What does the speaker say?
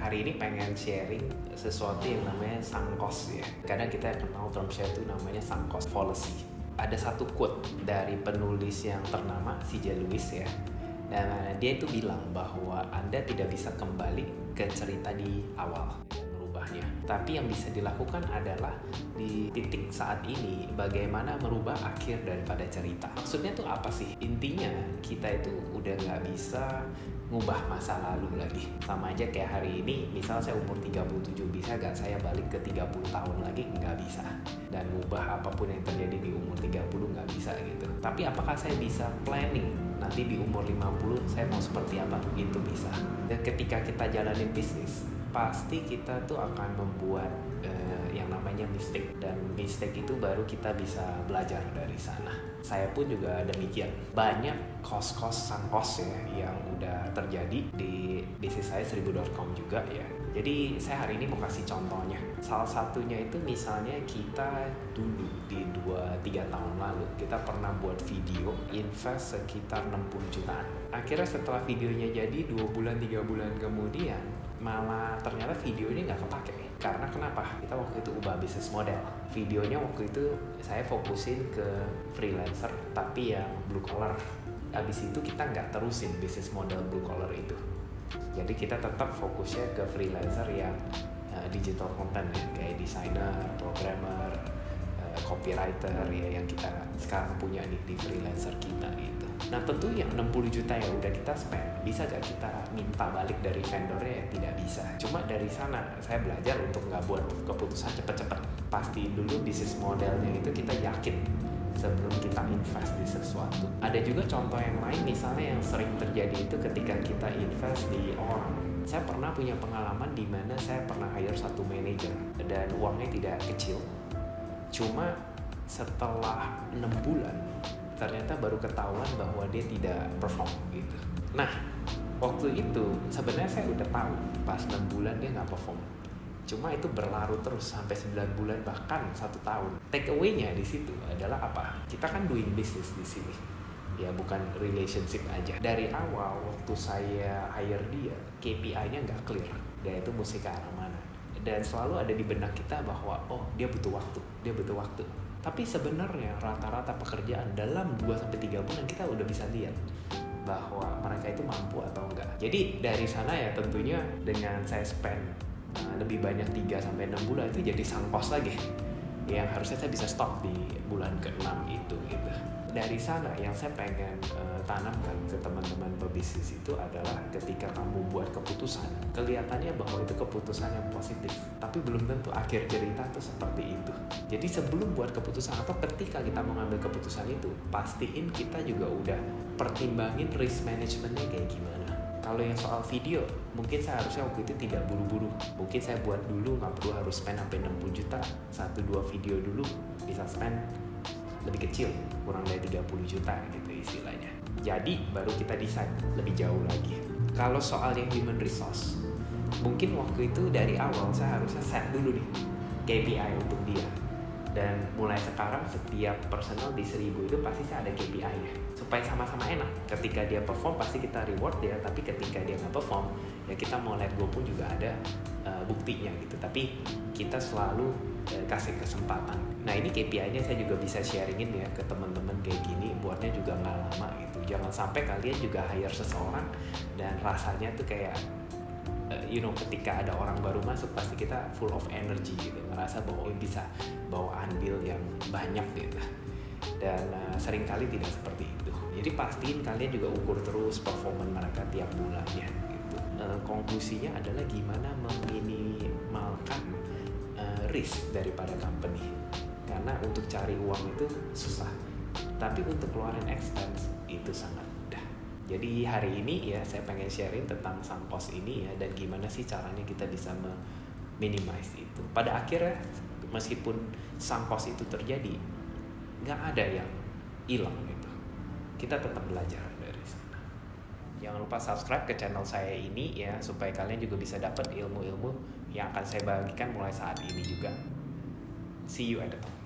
Hari ini pengen sharing sesuatu yang namanya sunk cost ya. Kadang kita kenal term share itu namanya sunk cost fallacy. Ada satu quote dari penulis yang ternama C.J. Lewis ya. Dan dia itu bilang bahwa Anda tidak bisa kembali ke cerita di awal dan merubahnya. Tapi yang bisa dilakukan adalah di titik saat ini bagaimana merubah akhir daripada cerita. Maksudnya tuh apa sih? Intinya kita itu udah nggak bisa ngubah masa lalu lagi. Sama aja kayak hari ini, misal saya umur 37, bisa gak saya balik ke 30 tahun lagi? Nggak bisa. Dan ngubah apapun yang terjadi di umur 30 nggak bisa gitu. Tapi apakah saya bisa planning nanti di umur 50 saya mau seperti apa? Itu bisa. Dan ketika kita jalanin bisnis, pasti kita tuh akan membuat yang namanya mistake. Dan mistake itu baru kita bisa belajar dari sana. Saya pun juga demikian. Banyak sunk cost ya yang udah terjadi di bisnis saya 1000.com juga ya. Jadi saya hari ini mau kasih contohnya. Salah satunya itu misalnya kita dulu di 2-3 tahun lalu kita pernah buat video invest sekitar 60 jutaan. Akhirnya setelah videonya jadi 2 bulan 3 bulan kemudian malah ternyata videonya nggak kepake. Karena kenapa? Kita waktu itu ubah bisnis model. Videonya waktu itu saya fokusin ke freelancer tapi yang blue collar. Abis itu kita nggak terusin bisnis model blue collar itu. Jadi kita tetap fokusnya ke freelancer yang digital content ya, kayak designer, programmer, copywriter ya yang kita sekarang punya di freelancer kita gitu. Nah tentu yang 60 juta yang udah kita spend, bisa gak kita minta balik dari vendornya? Ya tidak bisa. Cuma dari sana saya belajar untuk gak buat keputusan cepet-cepet. Pasti dulu bisnis modelnya itu kita yakin sebelum kita invest di sesuatu. Ada juga contoh yang lain, misalnya yang sering terjadi itu ketika kita invest di orang. Saya pernah punya pengalaman di mana saya pernah hire satu manajer dan uangnya tidak kecil. Cuma setelah 6 bulan ternyata baru ketahuan bahwa dia tidak perform gitu. Nah waktu itu sebenarnya saya udah tahu pas 6 bulan dia nggak perform. Cuma itu berlarut terus sampai 9 bulan bahkan 1 tahun. Take away-nya di situ adalah apa? Kita kan doing business di sini. Ya bukan relationship aja. Dari awal waktu saya hire dia, KPI-nya nggak clear. Dia itu mesti ke arah mana. Dan selalu ada di benak kita bahwa oh dia butuh waktu. Tapi sebenarnya rata-rata pekerjaan dalam 2-3 bulan kita udah bisa lihat bahwa mereka itu mampu atau enggak. Jadi dari sana ya tentunya dengan saya spend lebih banyak 3-6 bulan itu jadi sunk cost lagi. Yang harusnya saya bisa stop di bulan ke-6 itu gitu. Dari sana yang saya pengen tanamkan ke teman-teman pebisnis itu adalah ketika kamu buat keputusan, kelihatannya bahwa itu keputusan yang positif, tapi belum tentu akhir cerita itu seperti itu. Jadi sebelum buat keputusan atau ketika kita mengambil keputusan itu, pastiin kita juga udah pertimbangin risk managementnya kayak gimana. Kalau yang soal video, mungkin saya harusnya waktu itu tidak buru-buru. Mungkin saya buat dulu, nggak perlu harus spend sampai 60 juta, 1-2 video dulu bisa spend lebih kecil, kurang dari 30 juta gitu istilahnya. Jadi baru kita decide lebih jauh lagi. Kalau soal yang human resource, mungkin waktu itu dari awal saya harusnya set dulu nih KPI untuk dia. Dan mulai sekarang setiap personal di 1000 itu pasti saya ada KPI-nya supaya sama-sama enak. Ketika dia perform pasti kita reward dia, tapi ketika dia nggak perform ya kita mau let go pun juga ada buktinya gitu. Tapi kita selalu kasih kesempatan. Nah ini KPI-nya saya juga bisa sharingin ya ke teman-teman kayak gini, buatnya juga nggak lama gitu. Jangan sampai kalian juga hire seseorang dan rasanya tuh kayak ketika ada orang baru masuk pasti kita full of energy gitu, ngerasa bahwa bisa bawa andil yang banyak gitu. Dan seringkali tidak seperti itu. Jadi pastiin kalian juga ukur terus performa mereka tiap bulannya gitu. Konklusinya adalah gimana meminimalkan risk daripada company. Karena untuk cari uang itu susah, tapi untuk keluarin expense itu sangat mudah. Jadi hari ini ya saya pengen sharing tentang sunk cost ini ya, dan gimana sih caranya kita bisa minimize itu. Pada akhirnya meskipun sunk cost itu terjadi, nggak ada yang hilang gitu. Kita tetap belajar dari sana. Jangan lupa subscribe ke channel saya ini ya, supaya kalian juga bisa dapat ilmu-ilmu yang akan saya bagikan mulai saat ini juga. See you at the top.